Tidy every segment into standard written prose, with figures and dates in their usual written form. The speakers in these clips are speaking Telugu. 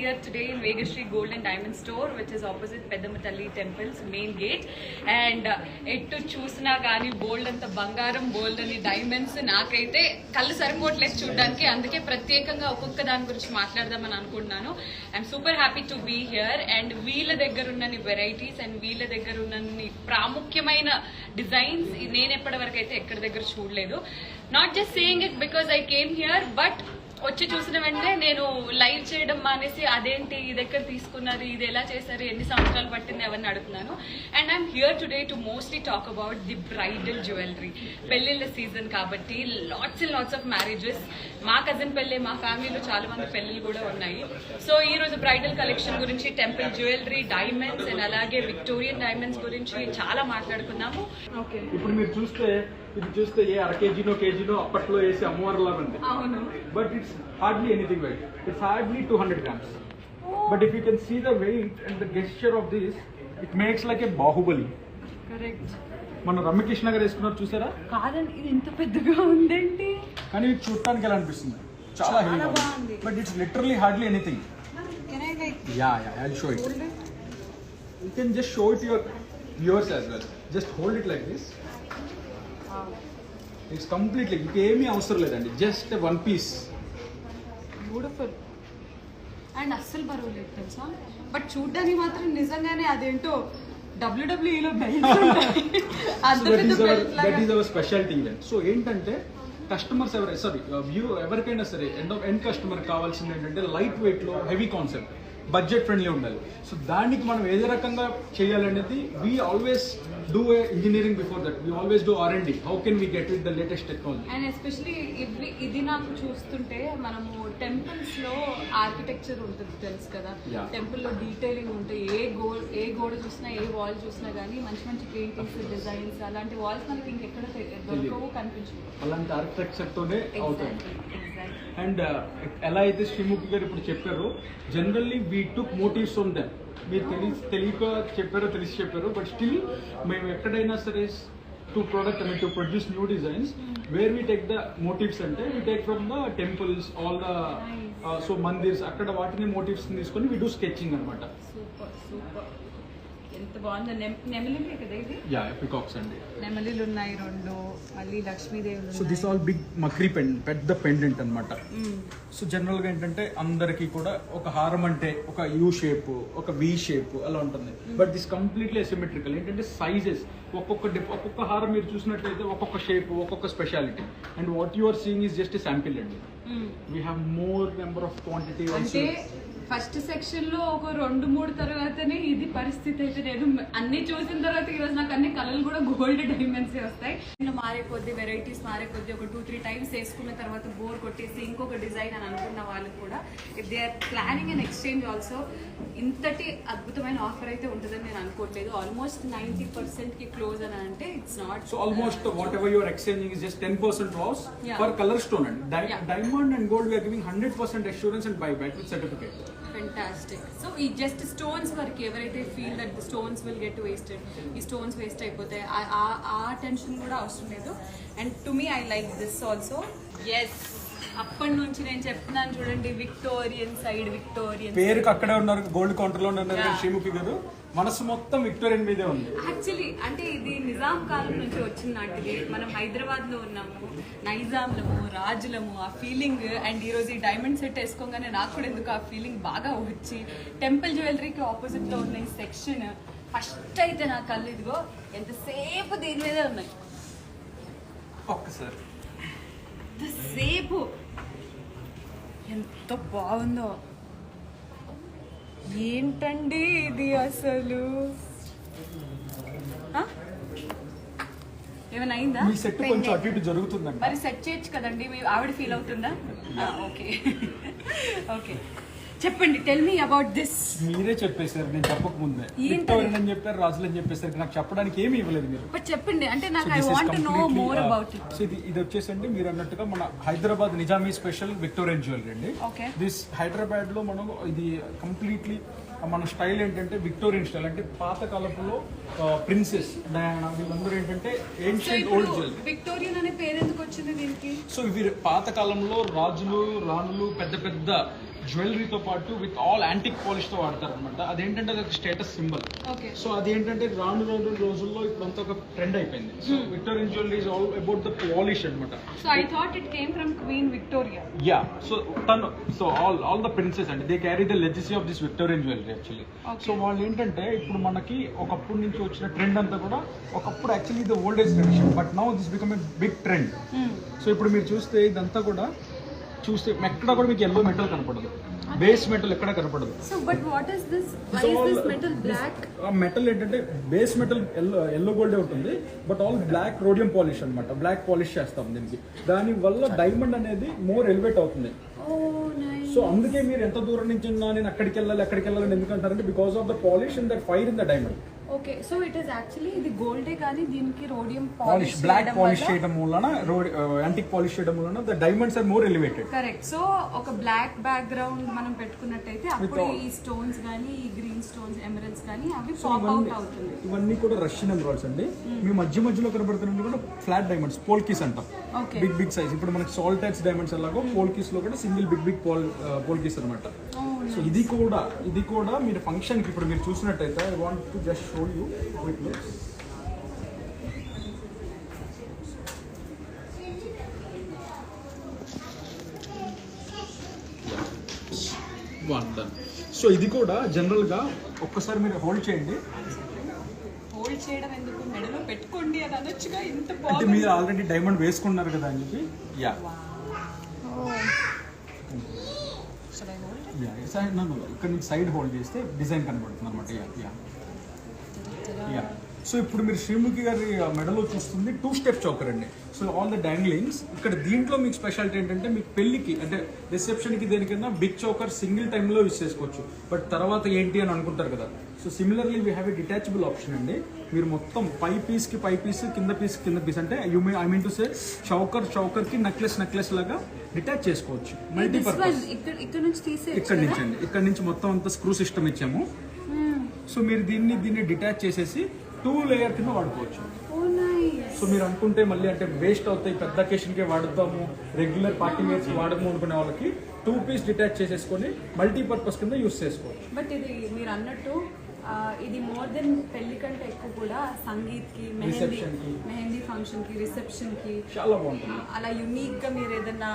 here today in Vegashree Gold and Diamond Store, which is opposite Peddamatalli Temple's main gate. And ettu chusna gaani bold anta bangaram bold ani diamonds naakaithe kallu saripotలేదు చూడడానికి అందుకే ప్రత్యేకంగా ఒక్కొక్క దాని గురించి మాట్లాడదామని అనుకుంటున్నాను. I'm super happy to be here and వీళ్ళ దగ్గర ఉన్నన్ని వెరైటీస్ అండ్ వీళ్ళ దగ్గర ఉన్నన్ని ప్రాముఖ్యమైన డిజైన్స్ నేను ఎప్పటి వరకు అయితే ఎక్కడి దగ్గర చూడలేదు. Not just saying it because I came here, but వచ్చి చూసిన వెంటనే నేను లైవ్ చేయడం మానేసి అదేంటి ఇది ఎక్కడ తీసుకున్నారు, ఇది ఎలా చేశారు, ఎన్ని సంవత్సరాలు పట్టింది అవన్నీ అడుగుతున్నాను. And I'm here today to mostly talk about the bridal jewellery. పెళ్లిళ్ళ సీజన్ కాబట్టి lots and lots of marriages. మా కజిన్ పెళ్లి, మా ఫ్యామిలీలో చాలా మంది పెళ్లిళ్ళు కూడా ఉన్నాయి. సో ఈ రోజు బ్రైడల్ కలెక్షన్ గురించి, టెంపుల్ జ్యువెలరీ, డైమండ్స్ అండ్ అలాగే విక్టోరియన్ డైమండ్స్ గురించి చాలా మాట్లాడుకున్నాము. ఓకే, ఇప్పుడు మీరు చూస్తే ఏ అర కేజీనో కేజీనో అప్పట్లో వేసి అమ్మవారిలా ఉంది. అవును, but it's hardly anything weight. It's hardly 200 grams. But if you can see the weight and the gesture of this, it makes like a Baahubali. Correct. మన రమ్యకృష్ణ గారు వేసుకున్నారు చూసారా? కాదండి, ఇది ఇంత పెద్దగా ఉందండి. కానీ ఇది చూడటానికి ఎలా అనిపిస్తుంది, చాలా హెవీగా ఉంది. But it's literally hardly anything. Yeah, I'll show it. You can just show it to your viewers as well. Just hold it like this. It's completely, ఇంకేమీ అవసరం లేదండి, just one piece. Beautiful and అస్సలు బరువు లేదు తెలుసా. బట్ చూడ్డానికి మాత్రం నిజంగానే అదేంటో WWEలో బెల్ట్స్ ఉంటాయి. That is our speciality event. So ఏంటంటే కస్టమర్స్ ఎవరికైనా సరే ఎండ్ కస్టమర్ కావాల్సింది ఏంటంటే లైట్ వెయిట్ లో హెవీ కాన్సెప్ట్, బడ్జెట్ ఫ్రెండ్లీ ఉండాలి. సో దానికి మనం ఏ రకంగా చేయాలనేది we always do engineering before that. We always do R&D. How can we get with the latest technology. And especially ఇది నాకు చూస్తుంటే మనము టెంపుల్స్ లో ఆర్కిటెక్చర్ ఉంటుంది తెలుసు కదా, టెంపుల్ లో డీటెయిలింగ్ ఉంటుంది. ఏ గోడ చూసినా, ఏ వాల్ చూసినా కానీ మంచి మంచి పెయింటింగ్స్, డిజైన్స్, అలాంటి వాల్స్ మనకి ఇంకెక్కడ దొరకవు, కనిపించవు. అలాంటి ఆర్కిటెక్చర్ తోనే అవుతుంది. అండ్ ఎలా అయితే శ్రీముఖి గారు ఇప్పుడు చెప్పారో, generally we took motives from them. మీరు తెలియక చెప్పారో తెలిసి చెప్పారో, బట్ స్టిల్ మేము ఎక్కడైనా సరే to produce new designs, where we take the motifs అంటే we take from the temples, all the so mandirs, అక్కడ వాటిని మోటివ్స్ తీసుకొని వీ డూ స్కెచింగ్ అనమాట. సూపర్, ఎంత బాగుంది. నెమలిలే కదా ఇది? యా, పికాక్స్ అండి. నెమలిలు ఉన్నాయి రెండు, మళ్ళీ Lakshmidevi. So this all big మక్రీ పెద్ద పెండెంట్ అనమాట. సో జనరల్ గా ఏంటంటే అందరికి కూడా ఒక హారం అంటే ఒక యూ షేప్, ఒక వి షేప్ అలా ఉంటుంది. But this completely asymmetrical. ఏంటంటే సైజెస్ ఒక్కొక్క హారం మీరు చూసినట్లయితే ఒక్కొక్క షేప్, ఒక్కొక్క speciality. And what you are seeing is just sample అండి. We have more number of quantity. అంటే ఫస్ట్ సెక్షన్ లో ఒక 2-3 తర్వాతనే ఇది పరిస్థితి అయితే లేదు. అన్ని చూసిన తర్వాత ఈరోజు నాకు అన్ని కలర్లు కూడా గోల్డ్ డైమండ్స్ వస్తాయి. మారే కొద్ది వెరైటీస్ మారే కొద్ది ఒక 2-3 టైమ్స్ వేసుకున్న తర్వాత బోర్ కొట్టేసి ఇంకొక డిజైన్ అని అనుకున్న వాళ్ళకి కూడా if they are planning and exchange also ఇంతటి అద్భుతమైన ఆఫర్ అయితే ఉంటుందని నేను అనుకోవట్లేదు. ఆల్మోస్ట్ 90% కి క్లోజ్ అని అంటే it's not. So almost whatever your exchanging is just 10% loss for colour stone and diamond and gold we are giving 100% assurance and buy back with certificate. Fantastic. So ఈ జస్ట్ స్టోన్స్ వరకు ఎవరైతే feel that the stones will get wasted, ఈ స్టోన్స్ వేస్ట్ అయిపోతాయి, ఆ టెన్షన్ కూడా అవసరం లేదు. And to me I like this also. Yes, అప్పటి నుంచి నేను చెప్తున్నాను చూడండి, విక్టోరియన్ సైడ్, విక్టోరియన్ పేరుకి అక్కడే ఉన్నారు, గోల్డ్ కౌంటర్ లో ఉన్నారు శ్రీముఖి గారు. మనసు మొత్తం విక్టోరియన్ మీదే ఉంది. యాక్చువల్లీ అంటే ఇది నిజాం కాలం నుంచి వచ్చిన నాటిది. మనం హైదరాబాద్ లో ఉన్నాము, నైజాంలము, రాజులము, ఆ ఫీలింగ్. అండ్ ఈ రోజు ఈ డైమండ్ సెట్ వేసుకోగానే నాకు కూడా ఎందుకు ఆ ఫీలింగ్ బాగా వచ్చి, టెంపుల్ జ్యువెలరీకి ఆపోజిట్ లో ఉన్న ఈ సెక్షన్ ఫస్ట్ అయితే నా కళ్ళు ఇదిగో ఎంతసేపు దీని మీదే ఉన్నాయి. ఒక్కసారి ఎంతసేపు ఎంత బాగుందో. ఏంటండి ఇది అసలు? ఏమైనా అయిందా? మీ సెట్ కొంచెం అటు ఇటు జరుగుతుందండి. మరి సెట్ చేయొచ్చు కదండి, మీ ఆవిడ ఫీల్ అవుతుందా? ఓకే ఓకే, చెప్పండి. Tell me about this. మీరే చెప్పేశారు, నేను చెప్పక ముందే. విక్టోరియన్ అని చెప్పారు, రాజులు అని చెప్పేసరికి నాకు చెప్పడానికి ఏమీ ఇవ్వలేదు మీరు. బట్ చెప్పండి, అంటే నాకు I want to know more about it. So ఇది వచ్చేసండి మీరు అన్నట్టుగా మన Hyderabad Nizami special Victorian jewellery అండి. దిస్ హైదరాబాద్ లో మనం ఇది కంప్లీట్లీ మన స్టైల్ ఏంటంటే విక్టోరియన్ స్టైల్. అంటే పాత కాలపులో ప్రిన్సెస్ డయానా వీళ్ళందరూ ఏంటంటే ఏన్షియంట్ ఓల్డ్ జ్యువెలరీ. విక్టోరియన్ అనే పేరు ఎందుకు వచ్చింది దీనికి? సో ఇవి పాత కాలంలో రాజులు, రాణులు, పెద్ద పెద్ద జ్యువెలరీతో పాటు విత్ ఆల్ యాంటిక్ పాలిష్ తో వాడతారు అనమాట. అదేంటంటే అది ఒక స్టేటస్ సింబల్. ఓకే. సో అదేంటంటే రాను రోజుల్లో ఇప్పుడంతా ఒక ట్రెండ్ అయిపోయింది. So Victorian jewellery is all about the polish అనమాట. So I thought it came from Queen Victoria. Yeah, so all the princess అండి, they carry the legacy of this Victorian jewellery actually. సో వాళ్ళు ఏంటంటే ఇప్పుడు మనకి ఒకప్పుడు నుంచి వచ్చిన ట్రెండ్ అంతా కూడా ఒకప్పుడు actually the old age tradition, but now this become a big trend. So ఇప్పుడు మీరు చూస్తే ఇదంతా కూడా చూస్తే ఎక్కడ కూడా మీకు ఎల్లో మెటల్ కనపడదు, బేస్ మెటల్ ఎక్కడ కనపడదు. So but what is this, why is this metal black? Metal ఏంటంటే బేస్ మెటల్ ఎల్లో గోల్డే ఉంటుంది, but all black rhodium polish అన్నమాట. బ్లాక్ పాలిష్ చేస్తాం దీనికి, దాని వల్ల డైమండ్ అనేది మోర్ ఎలివేట్ అవుతుంది. సో అందుకే మీరు ఎంత దూరం నుంచి ఉన్నా నేను అక్కడికి వెళ్ళాలి ఎందుకంటారంటే because of the polish and that fire in the diamond. Okay. So it is actually ఇది గోల్డే కానీ దీనికి రోడియం పాలిష్, బ్లాక్ పాలిష్ చేయడం వలన, యాంటిక్ పాలిష్ చేయడం వలన the diamonds are more elevated. Correct. So ఒక బ్లాక్ బ్యాక్గ్రౌండ్ మనం పెట్టుకున్నట్టయితే అప్పుడు ఈ స్టోన్స్ కానీ ఈ గ్రీన్ స్టోన్స్, ఎమరల్డ్స్ కానీ అవి పాప్ అవుట్ అవుతుంది. ఇవన్నీ కూడా రష్యన్ ఎమరాల్డ్స్ అండి. మీ మధ్యలో కనబడుతున్నవి కూడా ఫ్లాట్ డైమండ్స్, పోల్కీస్ అంటాం. Big size. ఇప్పుడు మనకి సాల్ట్ టైప్స్ డైమండ్స్ అలాగో పోల్కీస్ లో కూడా సింగిల్ బిగ్ పోల్కీస్ అనమాట. సో ఇది కూడా మీరు ఫంక్షన్ కి ఇప్పుడు మీరు చూసినట్టయితే I want to just show you with looks. So ఇది కూడా జనరల్ గా ఒక్కసారి మీరు హోల్డ్ చేయండి. హోల్డ్ చేయడం ఎందుకు, మెడలో పెట్టుకోండి అని అనొచ్చుగా. ఇంత అంటే మీరు ఆల్రెడీ డైమండ్ వేసుకున్నారు కదా అని చెప్పి. యా, ఇక్కడ నుంచి సైడ్ హోల్డ్ చేస్తే డిజైన్ కనబడుతుంది అనమాట. యా. సో ఇప్పుడు మీరు శ్రీముఖి గారి మెడలో చూస్తుంది 2 స్టెప్ చౌకర్ అండి. సో ఆల్ ద డాంగ్లింగ్స్ ఇక్కడ దీంట్లో మీకు స్పెషాలిటీ ఏంటంటే మీకు పెళ్లికి అంటే రిసెప్షన్కి దేనికైనా బిగ్ చౌకర్ సింగిల్ టైంలో యూస్ చేసుకోవచ్చు. బట్ తర్వాత ఏంటి అని అనుకుంటారు కదా. So similarly we have a detachable option అండి. మీరు మొత్తం పై పీస్ కింద పీస్ అంటే I mean to say choker కి నెక్లెస్ లాగా డిటాచ్ చేసుకోవచ్చు. మల్టీపర్పస్. ఇక్కడ నుంచి మొత్తం అంతా స్క్రూ సిస్టమ్ ఇచ్చాము. సో మీరు దీన్ని డిటాచ్ చేసేసి 2 లేయర్ కింద వాడుకోవచ్చు. సో మీరు అనుకుంటే మళ్ళీ అంటే వేస్ట్ అవుతాయి, పెద్ద అకేషన్కే వాడుతాము, రెగ్యులర్ పార్టీ వేర్స్ వాడము అనుకునే వాళ్ళకి 2 పీస్ డిటాచ్ చేసేసుకొని మల్టీపర్పస్ కింద యూస్ చేసుకోవచ్చు. బట్ ఇది మీరు అన్నట్టు ఇది మోర్ దెన్ పెళ్లి కంటే ఎక్కువ కూడా సంగీత్ కి, మెహందీ ఫంక్షన్ కి, రిసెప్షన్ కి చాలా బాగుంటుంది. అలా యూనిక్ గా మీరు ఏదైనా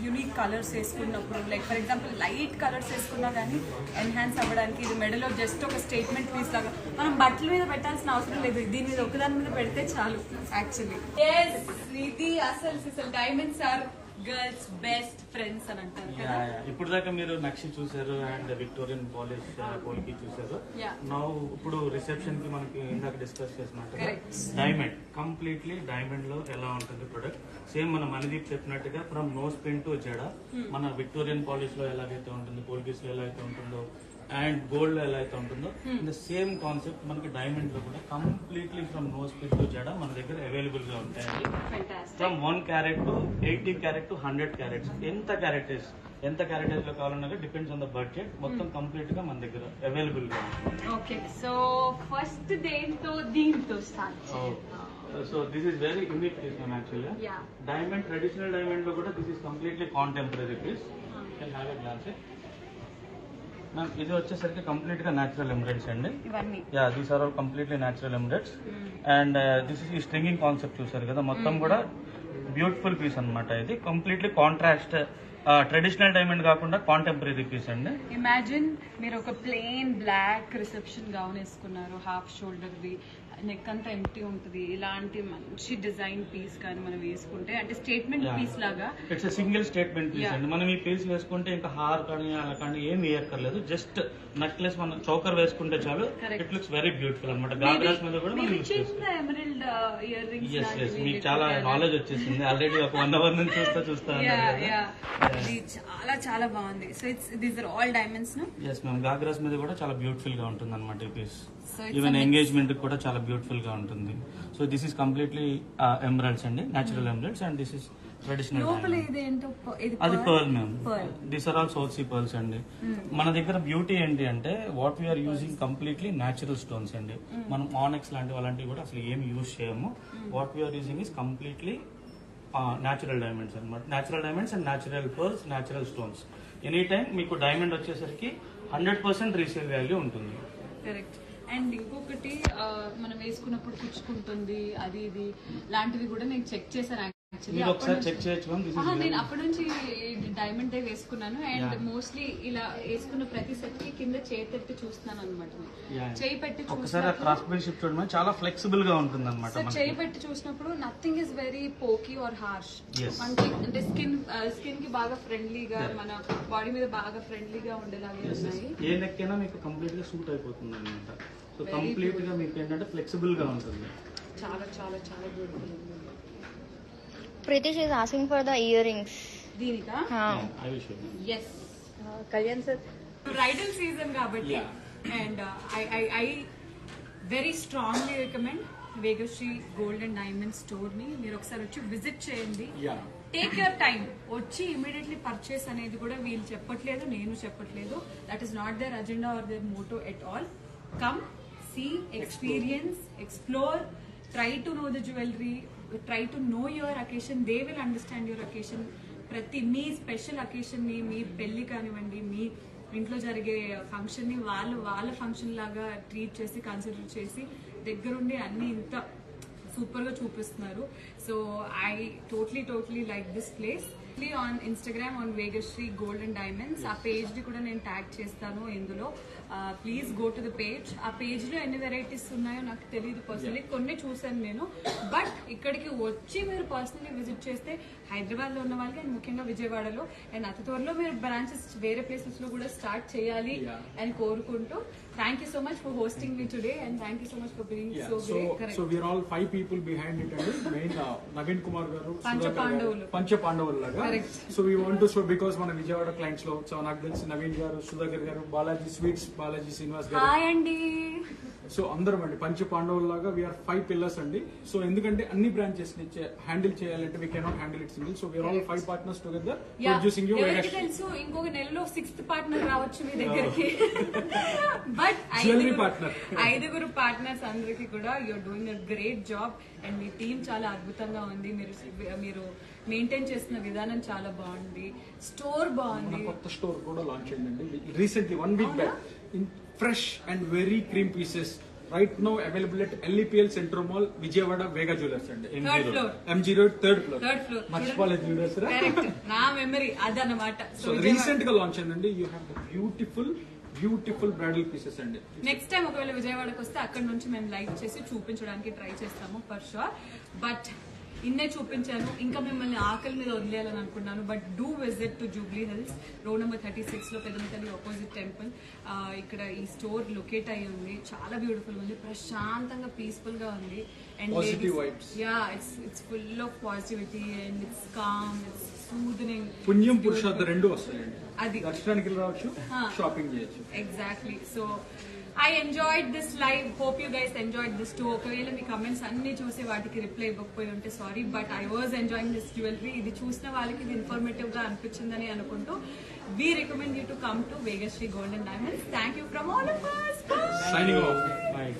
యూనిక్ కలర్స్ వేసుకున్నప్పుడు, like for example light colours వేసుకున్నా కానీ ఎన్హాన్స్ అవ్వడానికి ఇది మెడలో జస్ట్ ఒక స్టేట్మెంట్ పీస్ లాగా, మనం బట్టల మీద పెట్టాల్సిన అవసరం లేదు, దీని మీద ఒకదాని మీద పెడితే చాలు యాక్చువల్లీ. ఇది అసలు diamonds are girls best friends అని అంటారు కదా. ఇప్పుడు దాకా మీరు నక్షి చూసారు అండ్ విక్టోరియన్ పోల్కి చూసారు. నౌ ఇప్పుడు రిసెప్షన్ కి మనకి ఇందాక డిస్కస్ చేసినట్టుగా డైమండ్, కంప్లీట్లీ డైమండ్ లో ఎలా ఉంటుంది ప్రొడక్ట్, సేమ్ మన మణిదీప్ చెప్పినట్టుగా ఫ్రమ్ నోస్ పిన్ టు జడ, మన విక్టోరియన్ పాలిష్ లో ఎలాగైతే ఉంటుంది, పోల్కీస్ లో ఎలా అయితే ఉంటుందో అండ్ గోల్డ్ లో ఎలా అయితే ఉంటుందో ద సేమ్ కాన్సెప్ట్ మనకి డైమండ్ లో కూడా completely from nose pin to జడ మన దగ్గర అవైలబుల్ గా ఉంటాయండి. From 1 carat to 80 carat to 100 carats. ఎంత క్యారెటేజ్ లో కావాలన్నా డిపెండ్స్ ఆన్ ద బడ్జెట్, మొత్తం కంప్లీట్ గా మన దగ్గర అవైలబుల్ గా ఉంటుంది. ఓకే. సో ఫస్ట్ దీంతో start. So this is very unique piece ma'am actually. Diamond, traditional diamond లో కూడా this is completely contemporary piece. Can have a glance. Ma'am ఇది వచ్చేసరికి కంప్లీట్ గా న్యాచురల్ ఎమరేట్స్ అండి. Yeah, these are all completely natural emeralds. And this is ఈ స్ట్రింగింగ్ కాన్సెప్ట్ చూసారు కదా, మొత్తం కూడా బ్యూటిఫుల్ పీస్ అనమాట. ఇది కంప్లీట్లీ కాంట్రాస్ట్, ట్రెడిషనల్ డైమండ్ కాకుండా కాంటెంపరీ పీస్ అండి. ఇమాజిన్ మీరు ఒక ప్లెయిన్ బ్లాక్ రిసెప్షన్ గౌన్ వేసుకున్నారు, హాఫ్ షోల్డర్ ది, నెక్ అంతా ఎంటీ ఉంటుంది, ఇలాంటి మంచి డిజైన్ పీస్ కానీ మనం వేసుకుంటే అంటే స్టేట్మెంట్ పీస్ లాగా. ఇట్స్ సింగిల్ స్టేట్మెంట్ పీస్ అండి. మనం ఈ పీస్ వేసుకుంటే ఇంకా హార్ కానీ అలా కానీ ఏం వేయక్కర్లేదు, జస్ట్ నెక్లెస్ మనం చౌకర్ వేసుకుంటే చాలు. ఇట్ లుక్స్ వెరీ బ్యూటిఫుల్ అనమాట. గాగ్రాస్ మీద కూడా మనం యూస్ చేసుకోవచ్చు. Emerald ear rings. yes మీకు చాలా నాలెడ్జ్ వచ్చేసింది ఆల్రెడీ. ఒక 1 hour నుంచి చూస్తా చాలా బాగుంది. So these are all diamonds no. yes ma'am, ghagras మీద కూడా చాలా బ్యూటిఫుల్ గా ఉంటుంది అనమాట ఈ పీస్. ఈవెన్ ఎంగేజ్మెంట్ కూడా చాలా బ్యూటిఫుల్ గా ఉంటుంది. So this is completely emeralds అండి, natural emeralds. And this is traditional. అది pearl ma'am. This are all సోర్సీ పర్ల్స్ అండి. మన దగ్గర బ్యూటీ ఏంటి అంటే what we're using completely natural stones అండి. మనం ఆనెక్స్ లాంటివి అలాంటివి కూడా అసలు ఏమి యూజ్ చేయము. What we're using is completely natural diamonds అనమాట. Natural diamonds and natural pearls, natural stones. Any time మీకు డైమండ్ వచ్చేసరికి 100% రీసేల్ వాల్యూ ఉంటుంది. కరెక్ట్. అండ్ ఇంకొకటి మనం వేసుకున్నప్పుడు కుచ్చుకుంటుంది అది ఇది లాంటివి కూడా నేను చెక్ చేశాను యాక్చువల్లీ. మీరు ఒకసారి చెక్ చేయొచ్చు. నేను అప్పటి నుంచి డైమండ్ డే వేసుకున్నాను అండ్ మోస్ట్లీ ఇలా వేసుకున్న ప్రతి సెట్ కి కింద చేయి పెట్టి చూస్తున్నాను అనమాట. చేయి పెట్టి ఒకసారి క్రాఫ్ట్మెన్షిప్ చూడడం చాలా ఫ్లెక్సిబుల్ గా ఉంటుంది అనమాట. చేయి పెట్టి చూసినప్పుడు nothing is very pokey or harsh. మనకి అంటే స్కిన్ కి బాగా ఫ్రెండ్లీగా మన బాడీ మీద బాగా ఫ్రెండ్లీగా ఉండేలాగే ఉన్నాయి. ఏ నెక్ అయినా మీకు కంప్లీట్ గా సూట్ అయిపోతుంది అనమాట. సో కంప్లీట్ గా మీకు ఏంటంటే ఫ్లెక్సిబుల్ గా ఉంటుంది. చాలా చాలా చాలా beautiful. Pritish is asking for the earrings. దీనికా? I will show you. Yes. Kalyan sir. Bridal season కాబట్టి and I very strongly recommend Vegashree Gold and Diamond store ని మీరు ఒకసారి వచ్చి విజిట్ చేయండి. Take your time. వచ్చి ఇమీడియట్లీ పర్చేస్ అనేది కూడా వీళ్ళు చెప్పట్లేదు, నేను చెప్పట్లేదు. That is not their agenda or their motto at all. Come, see, experience, explore, try to know the jewellery, try to know your occasion. They will understand your occasion. ప్రతి మీ స్పెషల్ అకేషన్ ని, మీ పెళ్లి కానివ్వండి, మీ ఇంట్లో జరిగే ఫంక్షన్ ని వాళ్ళ ఫంక్షన్ లాగా ట్రీట్ చేసి కన్సిడర్ చేసి దగ్గరుండి అన్ని ఇంత సూపర్ గా చూపిస్తున్నారు. So I totally like this place. On Instagram on Vegashree Gold and Diamonds. ఆ పేజ్ ని కూడా నేను ట్యాగ్ చేస్తాను ఇందులో. Please go to the page. ఆ పేజ్ లో ఎన్ని వెరైటీస్ ఉన్నాయో నాకు తెలియదు పర్సనలీ, కొన్ని చూసాను నేను. బట్ ఇక్కడికి వచ్చి మీరు పర్సనలీ విజిట్ చేస్తే హైదరాబాద్ లో ఉన్న వాళ్ళకి అండ్ ముఖ్యంగా విజయవాడలో అండ్ అతి త్వరలో మీరు బ్రాంచెస్ వేరే ప్లేసెస్ లో కూడా స్టార్ట్ చేయాలి అని కోరుకుంటూ thank you so much for hosting me today and thank you so much for being so great. So we are all 5 people behind it అండి. మెయిన్ నవీన్ కుమార్ గారు పంచ పాండవులు లాగా. So we want to show because మన విజయవాడ క్లయింట్స్ లో సో నాకు తెలిసి నవీన్ గారు, సుధాకర్ గారు, బాలాజీ స్వీట్స్, బాలాజీ శ్రీనివాస్ గారు. హాయ్ అండి. సో అందరం అండి పంచ పాండవుల లాగా వీఆర్ 5 pillars అండి. సో ఎందుకంటే అన్ని బ్రాంచెస్ ని హ్యాండిల్ చేయాలంటే we cannot handle it single. So we are all 5 partners together producing you. ఎవరికి తెలుసు ఇంకొక నెలలో 6th పార్ట్నర్ రావచ్చు మీ దగ్గరికి. బట్ ఐదుగురు పార్ట్నర్స్ అందరికి కూడా you are doing a great job and మీ టీమ్ చాలా అద్భుతంగా ఉంది. మీరు మెయింటైన్ చేస్తున్న విధానం చాలా బాగుంది. స్టోర్ బాగుంది. కొత్త స్టోర్ కూడా లాంచ్ అయిందండి recently 1 week back. In fresh and very cream pieces right now available at LEPL Centro Mall, Vijayawada, Vega Jewellers and MG Road, third floor. Machpala Jewellers. Correct. Na memory adanamata. So recent ga launch ayindandi. You have the beautiful bridal pieces అండి. నెక్స్ట్ టైం ఒకవేళ విజయవాడకి వస్తే అక్కడ నుంచి మేము లైవ్ చేసి చూపించడానికి ట్రై చేస్తాము ఫర్ షూర్. బట్ ఇన్నే చూపించాను, ఇంకా మిమ్మల్ని ఆకలి మీద వదిలేయాలని అనుకున్నాను. But do visit to Jubilee hills, road number 36 లో పెద్దమతల్లి ఆపోజిట్ టెంపుల్. ఇక్కడ ఈ స్టోర్ లొకేట్ అయ్యి ఉంది. చాలా బ్యూటిఫుల్ ఉంది, ప్రశాంతంగా పీస్ఫుల్ గా ఉంది. And it's full of positivity and it's calm, it's soothing. పుణ్యం పురుషార్థం రెండు వస్తాయండి. అది దర్శనానికి రావచ్చు, షాపింగ్ చేయొచ్చు. Exactly. So I enjoyed this live. Hope you guys enjoyed this too. ఒకవేళ మీ కమెంట్స్ అన్ని చూసి వాటికి రిప్లై ఇవ్వకపోయి ఉంటే sorry, but I was enjoying this jewellery. ఇది చూసిన వాళ్ళకి ఇది ఇన్ఫర్మేటివ్ గా అనిపించిందని అనుకుంటూ we recommend you to come to Vegashree Gold and Diamonds. Thank you from all of us. Bye. Signing off. Bye.